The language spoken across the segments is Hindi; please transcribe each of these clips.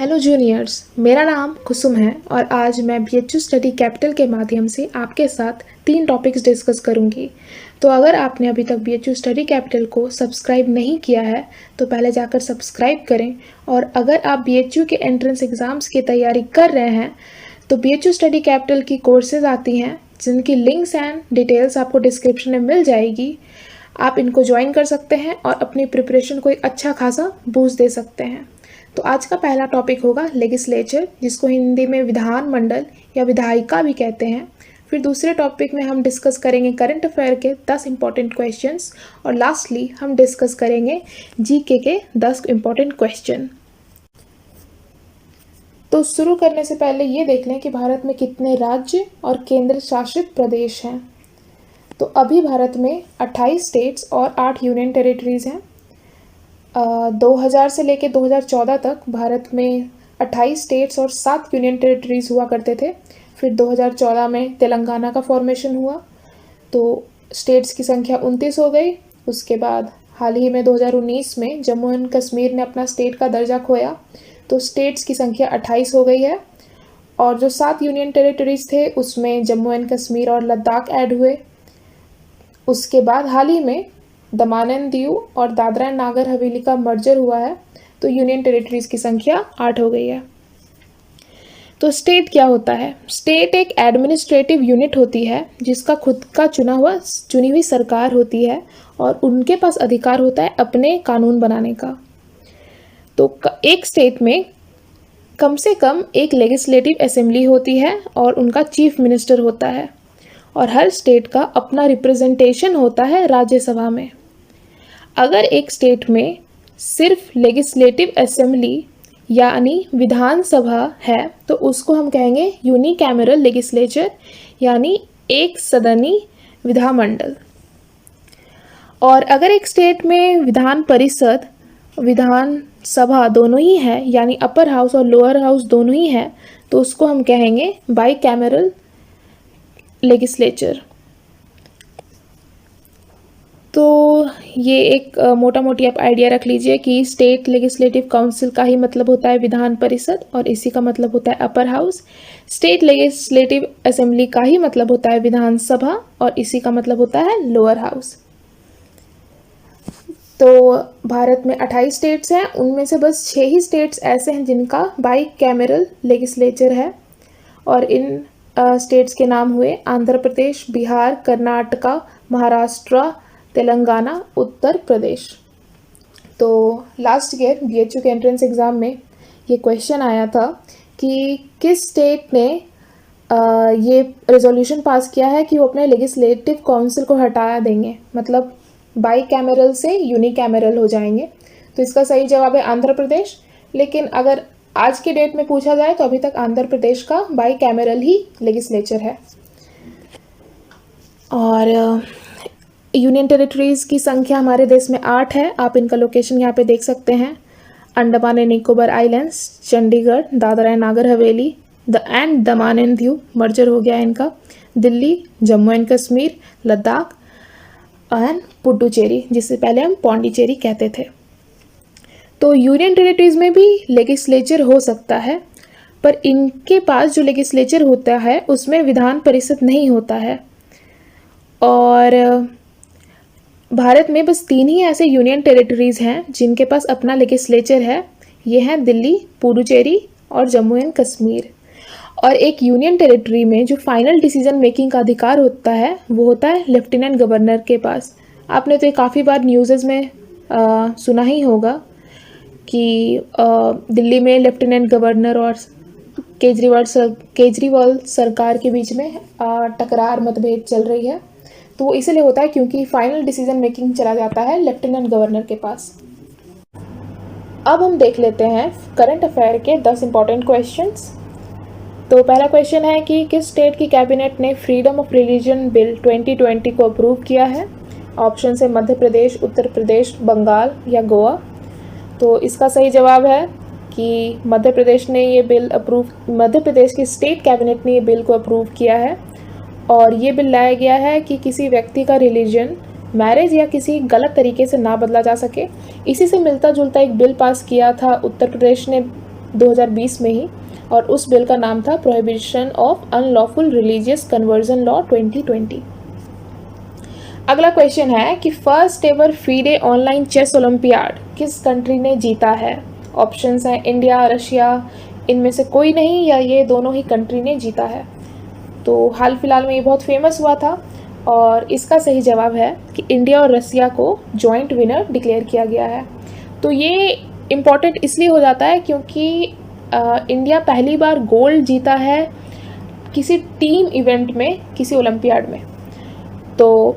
हेलो जूनियर्स, मेरा नाम कुसुम है और आज मैं बीएचयू स्टडी कैपिटल के माध्यम से आपके साथ 3 टॉपिक्स डिस्कस करूंगी। तो अगर आपने अभी तक बीएचयू स्टडी कैपिटल को सब्सक्राइब नहीं किया है तो पहले जाकर सब्सक्राइब करें। और अगर आप बीएचयू के एंट्रेंस एग्ज़ाम्स की तैयारी कर रहे हैं तो बीएचयू स्टडी कैपिटल की कोर्सेज आती हैं जिनकी लिंक्स एंड डिटेल्स आपको डिस्क्रिप्शन में मिल जाएगी। आप इनको ज्वाइन कर सकते हैं और अपनी प्रिपरेशन को एक अच्छा खासा बूस्ट दे सकते हैं। तो आज का पहला टॉपिक होगा लेजिस्लेचर, जिसको हिंदी में विधानमंडल या विधायिका भी कहते हैं। फिर दूसरे टॉपिक में हम डिस्कस करेंगे करंट अफेयर के 10 इंपॉर्टेंट क्वेश्चंस और लास्टली हम डिस्कस करेंगे जीके के 10 इंपॉर्टेंट क्वेश्चन। तो शुरू करने से पहले ये देख लें कि भारत में कितने राज्य और केंद्र शासित प्रदेश हैं। तो अभी भारत में 28 स्टेट्स और 8 यूनियन टेरिटरीज़ हैं। 2000 से लेकर 2014 तक भारत में 28 स्टेट्स और 7 यूनियन टेरिटरीज़ हुआ करते थे। फिर 2014 में तेलंगाना का फॉर्मेशन हुआ तो स्टेट्स की संख्या 29 हो गई। उसके बाद हाल ही में 2019 में जम्मू एंड कश्मीर ने अपना स्टेट का दर्जा खोया तो स्टेट्स की संख्या 28 हो गई है। और जो 7 यूनियन टेरिटरीज़ थे उसमें जम्मू एंड कश्मीर और लद्दाख ऐड हुए। उसके बाद हाल ही में दमन एंड दीव और दादरा एंड नागर हवेली का मर्जर हुआ है तो यूनियन टेरिटरीज़ की संख्या 8 हो गई है। तो स्टेट क्या होता है? स्टेट एक एडमिनिस्ट्रेटिव यूनिट होती है जिसका खुद का चुनी हुई सरकार होती है और उनके पास अधिकार होता है अपने कानून बनाने का। तो एक स्टेट में कम से कम एक लेजिस्लेटिव असेंबली होती है और उनका चीफ मिनिस्टर होता है और हर स्टेट का अपना रिप्रेजेंटेशन होता है राज्यसभा में। अगर एक स्टेट में सिर्फ लेजिस्लेटिव असेंबली यानी विधानसभा है तो उसको हम कहेंगे यूनिकैमरल लेजिस्लेचर यानी एक सदनी विधानमंडल। और अगर एक स्टेट में विधान परिषद विधानसभा दोनों ही है यानी अपर हाउस और लोअर हाउस दोनों ही है तो उसको हम कहेंगे बाइकैमरल लेजिस्लेचर। तो ये एक मोटा मोटी आप आइडिया रख लीजिए कि स्टेट लेजिस्लेटिव काउंसिल का ही मतलब होता है विधान परिषद और इसी का मतलब होता है upper house. State legislative assembly का ही मतलब होता है विधानसभा और इसी का मतलब होता है लोअर हाउस। तो भारत में 28 स्टेट्स हैं, उनमें से बस 6 ही स्टेट्स ऐसे हैं जिनका बाइकैमरल लेजिस्लेचर है और इन स्टेट्स के नाम हुए आंध्र प्रदेश, बिहार, कर्नाटका, महाराष्ट्र, तेलंगाना, उत्तर प्रदेश। तो लास्ट ईयर बीएचयू के एंट्रेंस एग्ज़ाम में ये क्वेश्चन आया था कि किस स्टेट ने ये रेजोल्यूशन पास किया है कि वो अपने लेजिस्लेटिव काउंसिल को हटा देंगे, मतलब बाइकैमरल से यूनिकैमरल हो जाएंगे। तो इसका सही जवाब है आंध्र प्रदेश। लेकिन अगर आज के डेट में पूछा जाए तो अभी तक आंध्र प्रदेश का बाइकैमरल ही लेजिस्लेचर है। और यूनियन टेरिटरीज़ की संख्या हमारे देश में 8 है। आप इनका लोकेशन यहाँ पे देख सकते हैं। Andaman and Nicobar islands, Chandigarh, Dadra and Nagar Haveli and Daman and Diu merger हो गया है इनका, दिल्ली, जम्मू एंड कश्मीर, लद्दाख एंड पुडुचेरी जिसे पहले हम पौंडीचेरी कहते थे। तो यूनियन टेरिटरीज़ में भी लेजिस्लेचर हो सकता है पर इनके पास जो लेजिस्लेचर होता है उसमें विधान परिषद नहीं होता है। और भारत में बस 3 ही ऐसे यूनियन टेरिटरीज़ हैं जिनके पास अपना लेजिस्लेचर है। ये हैं दिल्ली, पुडुचेरी और जम्मू एंड कश्मीर। और एक यूनियन टेरिटरी में जो फाइनल डिसीजन मेकिंग का अधिकार होता है वो होता है लेफ्टिनेंट गवर्नर के पास। आपने तो ये काफ़ी बार न्यूज़ में सुना ही होगा कि दिल्ली में लेफ्टिनेंट गवर्नर और केजरीवाल सरकार के बीच में टकरार मतभेद चल रही है। तो वो इसलिए होता है क्योंकि फाइनल डिसीजन मेकिंग चला जाता है लेफ्टिनेंट गवर्नर के पास। अब हम देख लेते हैं करंट अफेयर के 10 इंपॉर्टेंट क्वेश्चंस। तो पहला क्वेश्चन है कि किस स्टेट की कैबिनेट ने फ्रीडम ऑफ रिलीजन बिल 2020 को अप्रूव किया है? ऑप्शन है मध्य प्रदेश, उत्तर प्रदेश, बंगाल या गोवा। तो इसका सही जवाब है कि मध्य प्रदेश की स्टेट कैबिनेट ने ये बिल को अप्रूव किया है। और ये बिल लाया गया है कि किसी व्यक्ति का रिलीजन मैरिज या किसी गलत तरीके से ना बदला जा सके। इसी से मिलता जुलता एक बिल पास किया था उत्तर प्रदेश ने 2020 में ही, और उस बिल का नाम था prohibition of unlawful religious conversion law 2020। अगला क्वेश्चन है कि first ever FIDE online chess olympiad किस कंट्री ने जीता है। ऑप्शंस हैं इंडिया, रशिया, इनमें से कोई नहीं, या ये दोनों ही कंट्री ने जीता है। तो हाल फिलहाल में ये बहुत फेमस हुआ था, और इसका सही जवाब है कि इंडिया और रसिया को जॉइंट विनर डिक्लेयर किया गया है। तो ये इम्पॉर्टेंट इसलिए हो जाता है क्योंकि इंडिया पहली बार गोल्ड जीता है किसी टीम इवेंट में, किसी ओलंपियाड में। तो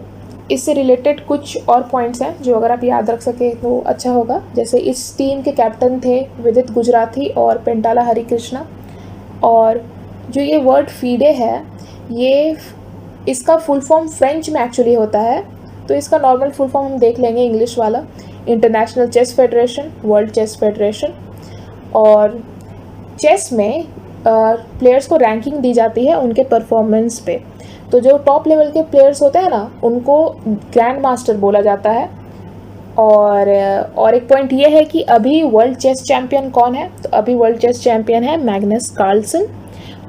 इससे रिलेटेड कुछ और पॉइंट्स हैं जो अगर आप याद रख सके तो अच्छा होगा। जैसे इस टीम के कैप्टन थे विदित गुजराती और पेंटाला हरिकृष्णा। और जो ये वर्ड FIDE है, ये इसका फुल फॉर्म फ्रेंच में एक्चुअली होता है, तो इसका नॉर्मल फुल फॉर्म हम देख लेंगे इंग्लिश वाला, international chess federation, world chess federation. और चेस में प्लेयर्स को रैंकिंग दी जाती है उनके परफॉर्मेंस पे। तो जो टॉप लेवल के प्लेयर्स होते हैं ना, उनको ग्रैंड मास्टर बोला जाता है। और एक पॉइंट ये है कि अभी वर्ल्ड चेस चैम्पियन कौन है, तो अभी वर्ल्ड चेस चैम्पियन है मैग्नस कार्लसन।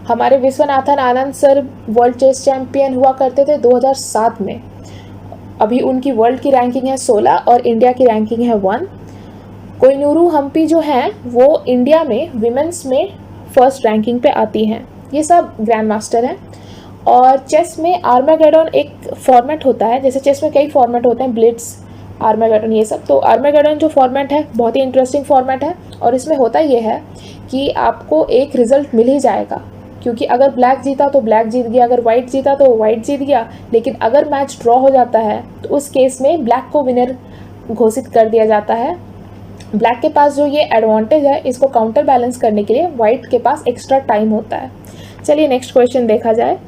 हमारे Viswanathan Anand sir world chess champion हुआ करते थे 2007 में। अभी उनकी वर्ल्ड की रैंकिंग है 16 और इंडिया की रैंकिंग है 1। कोहिनूर हम्पी जो हैं वो इंडिया में विमेंस में फर्स्ट रैंकिंग पे आती हैं। ये सब ग्रैंड मास्टर हैं। और चेस में आर्मागेडन एक फॉर्मेट होता है, जैसे चेस में कई फॉर्मेट होते हैं, ब्लिट्स, आर्मागेडन, ये सब। तो आर्मागेडन जो फॉर्मेट है बहुत ही इंटरेस्टिंग फॉर्मेट है, और इसमें होता ये है कि आपको एक रिजल्ट मिल ही जाएगा, क्योंकि अगर ब्लैक जीता तो ब्लैक जीत गया, अगर वाइट जीता तो वाइट जीत गया। लेकिन अगर मैच ड्रॉ हो जाता है तो उस केस में ब्लैक को विनर घोषित कर दिया जाता है। ब्लैक के पास जो ये एडवांटेज है, इसको काउंटर बैलेंस करने के लिए वाइट के पास एक्स्ट्रा टाइम होता है। चलिए नेक्स्ट क्वेश्चन देखा जाए।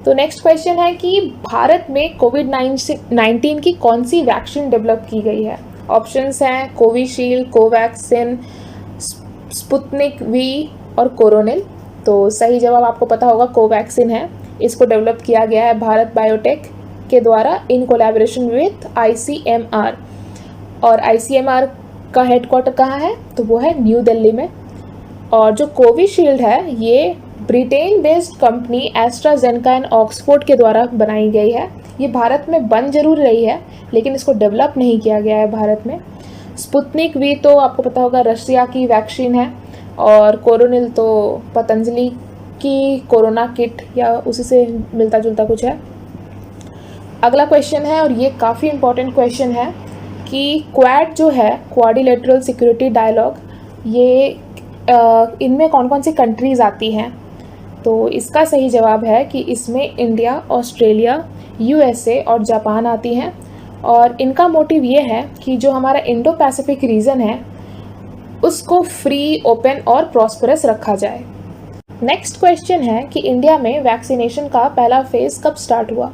तो नेक्स्ट क्वेश्चन है कि भारत में कोविड-19 की कौन सी वैक्सीन डेवलप की गई है। ऑप्शंस हैं कोविशील्ड, कोवैक्सिन, स्पुतनिक वी और कोरोनिल। तो सही जवाब आपको पता होगा कोवैक्सिन है। इसको डेवलप किया गया है भारत बायोटेक के द्वारा इन कोलैबोरेशन विथ ICMR। और ICMR का हेडक्वार्टर कहाँ है, तो वो है न्यू दिल्ली में। और जो कोविशील्ड है ये Britain based company AstraZeneca and Oxford के द्वारा बनाई गई है। ये भारत में बन जरूर रही है, लेकिन इसको डेवलप नहीं किया गया है भारत में। स्पुतनिक वी तो आपको पता होगा रशिया की वैक्सीन है, और कोरोनिल तो पतंजलि की कोरोना किट या उसी से मिलता जुलता कुछ है। अगला क्वेश्चन है, और ये काफ़ी इंपॉर्टेंट क्वेश्चन है कि क्वाड जो है, क्वाड्रिलेटरल सिक्योरिटी डायलॉग, ये इनमें कौन कौन सी कंट्रीज़ आती हैं। तो इसका सही जवाब है कि इसमें इंडिया, ऑस्ट्रेलिया, USA और जापान आती हैं। और इनका मोटिव ये है कि जो हमारा इंडो पैसिफिक रीजन है उसको फ्री, ओपन और प्रॉस्परस रखा जाए। नेक्स्ट क्वेश्चन है कि इंडिया में वैक्सीनेशन का पहला फेज़ कब स्टार्ट हुआ।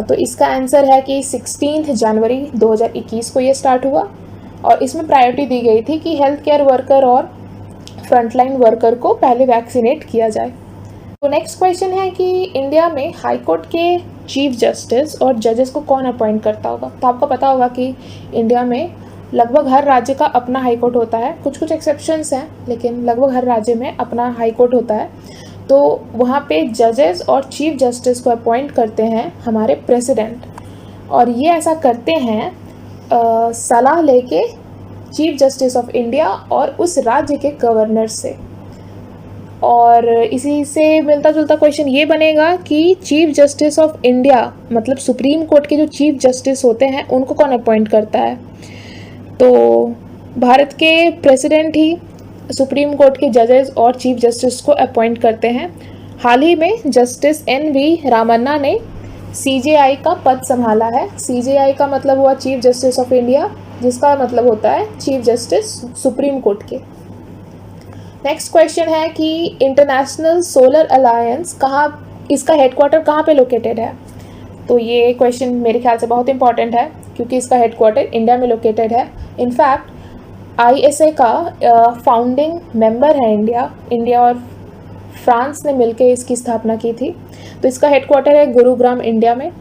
तो इसका आंसर है कि 16 जनवरी 2021 को ये स्टार्ट हुआ, और इसमें प्रायोरिटी दी गई थी कि हेल्थ केयर वर्कर और फ्रंटलाइन वर्कर को पहले वैक्सीनेट किया जाए। तो नेक्स्ट क्वेश्चन है कि इंडिया में हाई कोर्ट के चीफ जस्टिस और जजेस को कौन अपॉइंट करता होगा। तो आपको पता होगा कि इंडिया में लगभग हर राज्य का अपना हाई कोर्ट होता है, कुछ कुछ एक्सेप्शंस हैं, लेकिन लगभग हर राज्य में अपना हाई कोर्ट होता है। तो वहाँ पे जजेस और चीफ जस्टिस को अपॉइंट करते हैं हमारे प्रेसिडेंट, और ये ऐसा करते हैं सलाह लेके चीफ जस्टिस ऑफ इंडिया और उस राज्य के गवर्नर से। और इसी से मिलता जुलता क्वेश्चन ये बनेगा कि चीफ जस्टिस ऑफ इंडिया मतलब सुप्रीम कोर्ट के जो चीफ जस्टिस होते हैं उनको कौन अपॉइंट करता है। तो भारत के प्रेसिडेंट ही सुप्रीम कोर्ट के जजेस और चीफ जस्टिस को अपॉइंट करते हैं। हाल ही में जस्टिस NV रामन्ना ने CJI का पद संभाला है। CJI का मतलब हुआ चीफ जस्टिस ऑफ इंडिया, जिसका मतलब होता है चीफ जस्टिस सुप्रीम कोर्ट के। नेक्स्ट क्वेश्चन है कि इंटरनेशनल सोलर अलायंस इसका हेडक्वार्टर कहाँ पे लोकेटेड है। तो ये क्वेश्चन मेरे ख्याल से बहुत इंपॉर्टेंट है, क्योंकि इसका हेडक्वार्टर इंडिया में लोकेटेड है। इनफैक्ट ISA का फाउंडिंग मेंबर है इंडिया और फ्रांस ने मिलकर इसकी स्थापना की थी। तो इसका हेडक्वार्टर है गुरुग्राम, इंडिया में।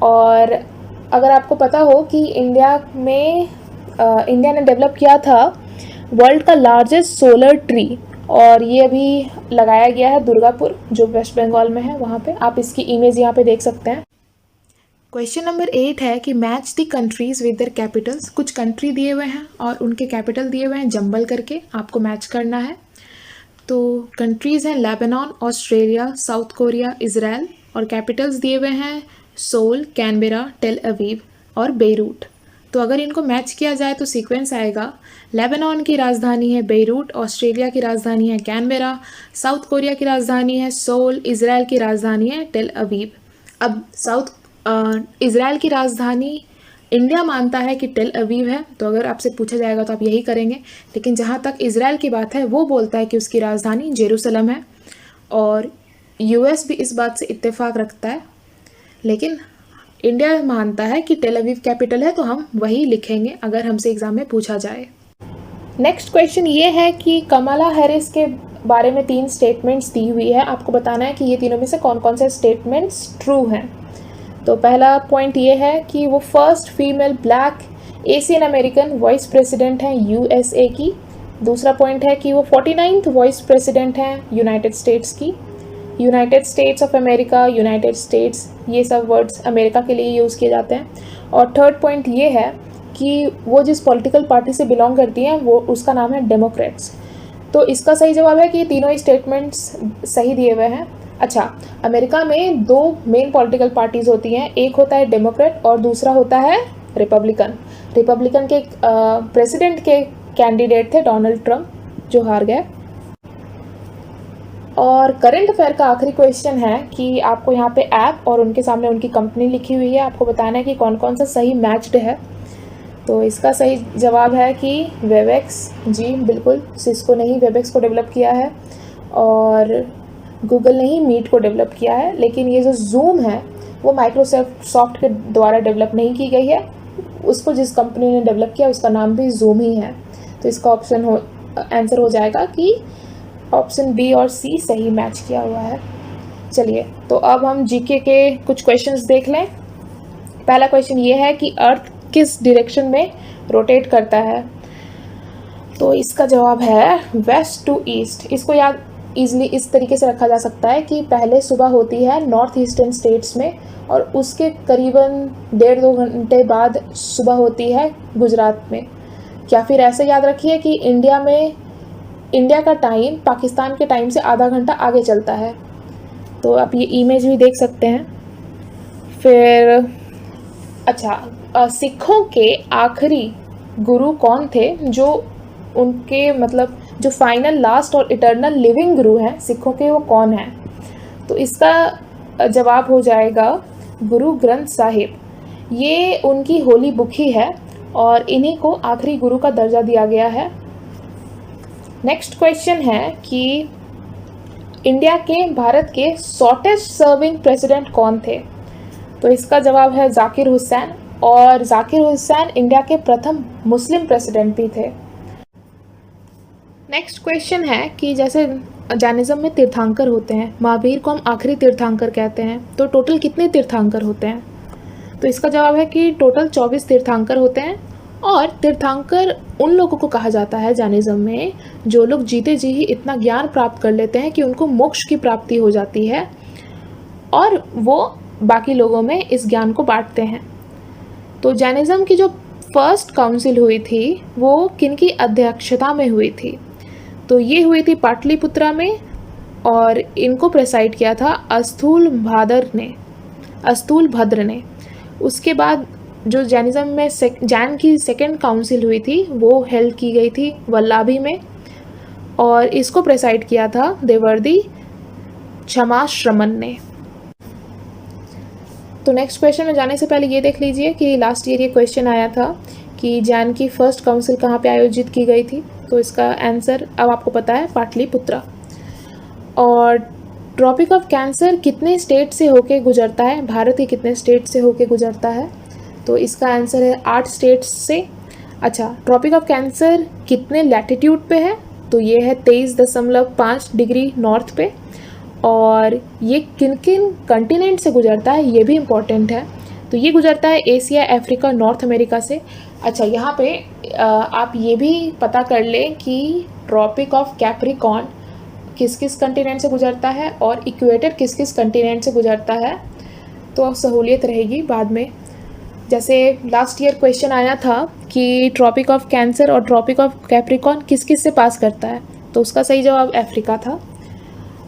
और अगर आपको पता हो कि इंडिया ने डेवलप किया था वर्ल्ड का लार्जेस्ट सोलर ट्री, और ये अभी लगाया गया है दुर्गापुर जो वेस्ट बंगाल में है, वहाँ पे आप इसकी इमेज यहाँ पे देख सकते हैं। क्वेश्चन नंबर 8 है कि match the countries with their Capitals. कुछ कंट्री दिए हुए हैं और उनके कैपिटल दिए हुए हैं, जंबल करके आपको मैच करना है। तो कंट्रीज़ हैं Lebanon, Australia, south Korea, Israel, और कैपिटल्स दिए हुए हैं सोल, कैनबेरा, टेल अवीव और बेरूट। तो अगर इनको मैच किया जाए तो सीक्वेंस आएगा, लेबनान की राजधानी है बेरूट, ऑस्ट्रेलिया की राजधानी है कैनबेरा, साउथ कोरिया की राजधानी है सोल, इजराइल की राजधानी है टेल अवीव। अब इजराइल की राजधानी इंडिया मानता है कि टेल अवीव है, तो अगर आपसे पूछा जाएगा तो आप यही करेंगे, लेकिन जहाँ तक इजराइल की बात है वो बोलता है कि उसकी राजधानी जेरूसलम है, और यूएस भी इस बात से इत्तेफाक रखता है, लेकिन इंडिया मानता है कि टेल अवीव कैपिटल है, तो हम वही लिखेंगे अगर हमसे एग्जाम में पूछा जाए। नेक्स्ट क्वेश्चन ये है कि कमला हैरिस के बारे में 3 स्टेटमेंट्स दी हुई है, आपको बताना है कि ये तीनों में से कौन कौन से स्टेटमेंट्स ट्रू हैं। तो पहला पॉइंट ये है कि वो first female black Asian American vice president हैं यूएसए की। दूसरा पॉइंट है कि वो 49th वाइस प्रेसिडेंट हैं यूनाइटेड स्टेट्स की। United states of America, United states, ये सब वर्ड्स अमेरिका के लिए यूज़ किए जाते हैं। और थर्ड पॉइंट ये है कि वो जिस पॉलिटिकल पार्टी से बिलोंग करती हैं वो उसका नाम है डेमोक्रेट्स। तो इसका सही जवाब है कि ये तीनों स्टेटमेंट्स सही दिए हुए हैं। अच्छा, अमेरिका में 2 मेन पॉलिटिकल पार्टीज़ होती हैं, एक होता है डेमोक्रेट और दूसरा होता है रिपब्लिकन। रिपब्लिकन के प्रेसिडेंट के कैंडिडेट थे डोनाल्ड ट्रंप, जो हार गए। और करंट अफेयर का आखिरी क्वेश्चन है कि आपको यहाँ पे ऐप और उनके सामने उनकी कंपनी लिखी हुई है, आपको बताना है कि कौन कौन सा सही मैच्ड है। तो इसका सही जवाब है कि वेबएक्स, जी बिल्कुल, सिस्को ने ही वेबएक्स को डेवलप किया है और गूगल ने ही मीट को डेवलप किया है, लेकिन ये जो जूम है वो माइक्रोसॉफ्ट के द्वारा डेवलप नहीं की गई है, उसको जिस कंपनी ने डेवलप किया उसका नाम भी जूम ही है। तो इसका आंसर हो जाएगा कि ऑप्शन बी और सी सही मैच किया हुआ है। चलिए, तो अब हम जीके के कुछ क्वेश्चंस देख लें। पहला क्वेश्चन ये है कि अर्थ किस डायरेक्शन में रोटेट करता है। तो इसका जवाब है वेस्ट टू ईस्ट। इसको याद ईजिली इस तरीके से रखा जा सकता है कि पहले सुबह होती है नॉर्थ ईस्टर्न स्टेट्स में और उसके करीबन 1.5-2 घंटे बाद सुबह होती है गुजरात में। या फिर ऐसे याद रखिए कि इंडिया का टाइम पाकिस्तान के टाइम से आधा घंटा आगे चलता है। तो आप ये इमेज भी देख सकते हैं। फिर अच्छा, सिखों के आखिरी गुरु कौन थे, जो उनके मतलब जो फाइनल, लास्ट और इटर्नल लिविंग गुरु हैं सिखों के, वो कौन है। तो इसका जवाब हो जाएगा गुरु ग्रंथ साहिब। ये उनकी होली बुक ही है और इन्हीं को आखिरी गुरु का दर्जा दिया गया है। नेक्स्ट क्वेश्चन है कि भारत के शॉर्टेस्ट सर्विंग प्रेसिडेंट कौन थे। तो इसका जवाब है जाकिर हुसैन, और जाकिर हुसैन इंडिया के प्रथम मुस्लिम प्रेसिडेंट भी थे। नेक्स्ट क्वेश्चन है कि जैसे जैनिज्म में तीर्थंकर होते हैं, महावीर को हम आखिरी तीर्थंकर कहते हैं, तो टोटल कितने तीर्थंकर होते हैं। तो इसका जवाब है कि टोटल 24 तीर्थंकर होते हैं। और तीर्थंकर उन लोगों को कहा जाता है जैनिज्म में जो लोग जीते जी ही इतना ज्ञान प्राप्त कर लेते हैं कि उनको मोक्ष की प्राप्ति हो जाती है और वो बाकी लोगों में इस ज्ञान को बांटते हैं। तो जैनिज्म की जो फर्स्ट काउंसिल हुई थी वो किनकी अध्यक्षता में हुई थी। तो ये हुई थी पाटलिपुत्रा में और इनको प्रेसाइड किया था अस्तूल भद्र ने। उसके बाद जो जैनिज्म में जैन की सेकेंड काउंसिल हुई थी वो हेल्ड की गई थी वल्लाभी में और इसको प्रेसाइड किया था देवर्दी क्षमाश्रमन ने। तो नेक्स्ट क्वेश्चन में जाने से पहले ये देख लीजिए कि लास्ट ईयर ये क्वेश्चन आया था कि जैन की फर्स्ट काउंसिल कहाँ पे आयोजित की गई थी। तो इसका आंसर अब आपको पता है, पाटलिपुत्रा। और ट्रॉपिक ऑफ कैंसर कितने स्टेट से होके गुजरता है, भारत के कितने स्टेट से होके गुजरता है। तो इसका आंसर है 8 स्टेट्स से। अच्छा, ट्रॉपिक ऑफ कैंसर कितने लैटिट्यूड पे है। तो ये है 23.5 डिग्री नॉर्थ पे। और ये किन किन कंटिनेंट से गुजरता है ये भी इम्पॉर्टेंट है। तो ये गुजरता है एशिया, अफ्रीका, नॉर्थ अमेरिका से। अच्छा, यहाँ पे आप ये भी पता कर लें कि ट्रॉपिक ऑफ कैप्रिकॉर्न किस किस कंटिनेंट से गुजरता है और इक्वेटर किस किस कंटिनेंट से गुजरता है, तो सहूलियत रहेगी बाद में। जैसे लास्ट ईयर क्वेश्चन आया था कि ट्रॉपिक ऑफ कैंसर और ट्रॉपिक ऑफ कैप्रिकॉर्न किस किस से पास करता है, तो उसका सही जवाब अफ्रीका था।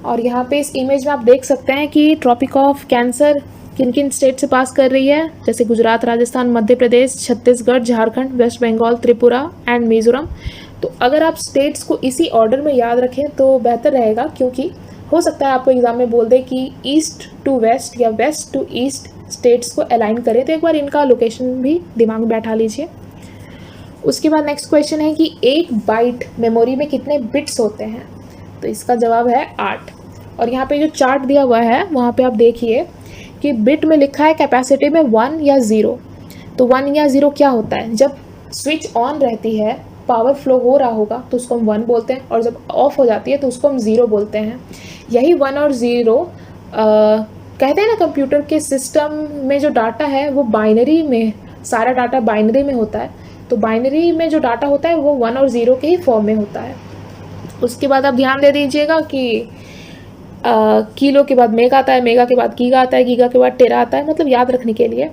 और यहाँ पे इस इमेज में आप देख सकते हैं कि ट्रॉपिक ऑफ कैंसर किन किन स्टेट से पास कर रही है, जैसे गुजरात, राजस्थान, मध्य प्रदेश, छत्तीसगढ़, झारखंड, वेस्ट बंगाल, त्रिपुरा एंड मिजोरम। तो अगर आप स्टेट्स को इसी ऑर्डर में याद रखें तो बेहतर रहेगा, क्योंकि हो सकता है आपको एग्जाम में बोल दे कि ईस्ट टू वेस्ट या वेस्ट टू ईस्ट स्टेट्स को अलाइन करें, तो एक बार इनका लोकेशन भी दिमाग में बैठा लीजिए। उसके बाद नेक्स्ट क्वेश्चन है कि एक बाइट मेमोरी में कितने बिट्स होते हैं, तो इसका जवाब है 8। और यहाँ पे जो चार्ट दिया हुआ है वहाँ पे आप देखिए कि बिट में लिखा है कैपेसिटी में 1 या 0। तो 1 या 0 क्या होता है, जब स्विच ऑन रहती है, पावर फ्लो हो रहा होगा तो उसको हम 1 बोलते हैं, और जब ऑफ हो जाती है तो उसको हम 0 बोलते हैं। यही 1 और 0 कहते हैं ना, कंप्यूटर के सिस्टम में जो डाटा है वो बाइनरी में, सारा डाटा बाइनरी में होता है, तो बाइनरी में जो डाटा होता है वो 1 और 0 के ही फॉर्म में होता है। उसके बाद आप ध्यान दे दीजिएगा कि किलो के बाद मेगा आता है, मेगा के बाद गीगा आता है, गीगा के बाद टेरा आता है, मतलब याद रखने के लिए।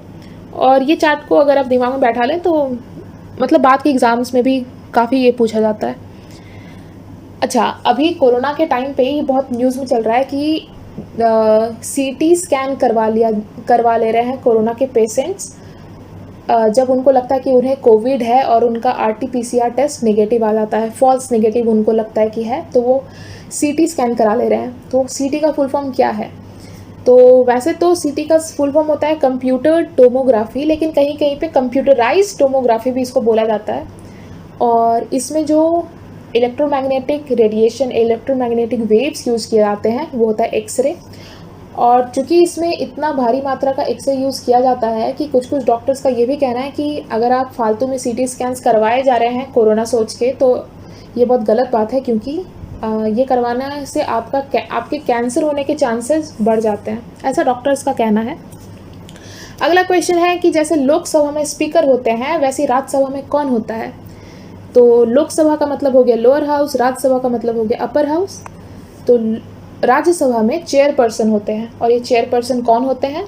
और ये चार्ट को अगर आप दिमाग में बैठा लें तो मतलब बाद के एग्ज़ाम्स में भी काफ़ी ये पूछा जाता है। अच्छा, अभी कोरोना के टाइम पे ये बहुत न्यूज़ में चल रहा है कि CT स्कैन करवा ले रहे हैं कोरोना के पेशेंट्स, जब उनको लगता है कि उन्हें कोविड है और उनका RT-PCR टेस्ट नेगेटिव आ जाता है, फॉल्स नेगेटिव उनको लगता है कि है, तो वो CT स्कैन करा ले रहे हैं। तो CT का फुल फॉर्म क्या है, तो वैसे तो CT का फुल फॉर्म होता है कंप्यूटर टोमोग्राफी, लेकिन कहीं कहीं पे कंप्यूटराइज्ड टोमोग्राफी भी इसको बोला जाता है। और इसमें जो electromagnetic radiation, electromagnetic waves use किए जाते हैं वो होता है एक्सरे। और चूँकि इसमें इतना भारी मात्रा का एक्सरे यूज़ किया जाता है कि कुछ कुछ डॉक्टर्स का ये भी कहना है कि अगर आप फालतू में CT स्कैन्स करवाए जा रहे हैं कोरोना सोच के, तो ये बहुत गलत बात है, क्योंकि ये करवाने से आपके कैंसर होने के चांसेस बढ़ जाते हैं, ऐसा डॉक्टर्स का कहना है। अगला क्वेश्चन है कि जैसे लोकसभा में स्पीकर होते हैं वैसे राज्यसभा में कौन होता है, तो लोकसभा का मतलब हो गया लोअर हाउस, राज्यसभा का मतलब हो गया अपर हाउस। तो राज्यसभा में चेयरपर्सन होते हैं, और ये चेयरपर्सन कौन होते हैं,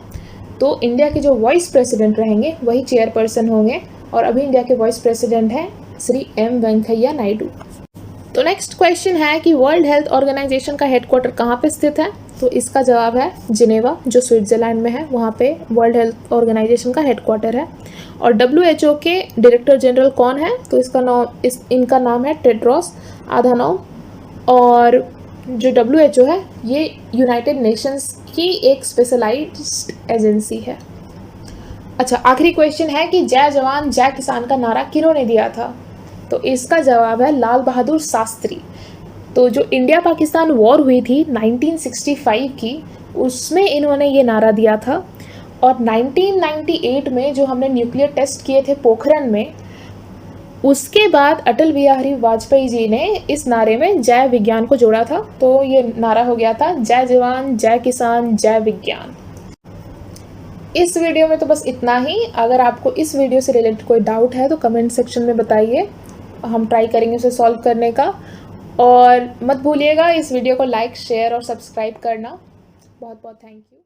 तो इंडिया के जो वाइस प्रेसिडेंट रहेंगे वही चेयरपर्सन होंगे, और अभी इंडिया के वाइस प्रेसिडेंट हैं श्री M वेंकैया नायडू। तो नेक्स्ट क्वेश्चन है कि वर्ल्ड हेल्थ ऑर्गेनाइजेशन का हेडक्वार्टर कहाँ पे स्थित है, तो इसका जवाब है जिनेवा, जो स्विट्जरलैंड में है, वहाँ पे वर्ल्ड हेल्थ ऑर्गेनाइजेशन का हेडक्वार्टर है। और WHO के डायरेक्टर जनरल कौन है, तो इनका नाम है टेड्रोस अधानोम। और जो WHO है ये यूनाइटेड नेशंस की एक स्पेशलाइज्ड एजेंसी है। अच्छा, आखिरी क्वेश्चन है कि जय जवान जय किसान का नारा किन्होंने दिया था, तो इसका जवाब है लाल बहादुर शास्त्री। तो जो इंडिया पाकिस्तान वॉर हुई थी 1965 की, उसमें इन्होंने ये नारा दिया था। और 1998 में जो हमने न्यूक्लियर टेस्ट किए थे पोखरण में, उसके बाद अटल बिहारी वाजपेयी जी ने इस नारे में जय विज्ञान को जोड़ा था, तो ये नारा हो गया था जय जवान जय किसान जय विज्ञान। इस वीडियो में तो बस इतना ही। अगर आपको इस वीडियो से रिलेटेड कोई डाउट है तो कमेंट सेक्शन में बताइए, हम ट्राई करेंगे उसे सॉल्व करने का। और मत भूलिएगा इस वीडियो को लाइक, शेयर और सब्सक्राइब करना। बहुत बहुत थैंक यू।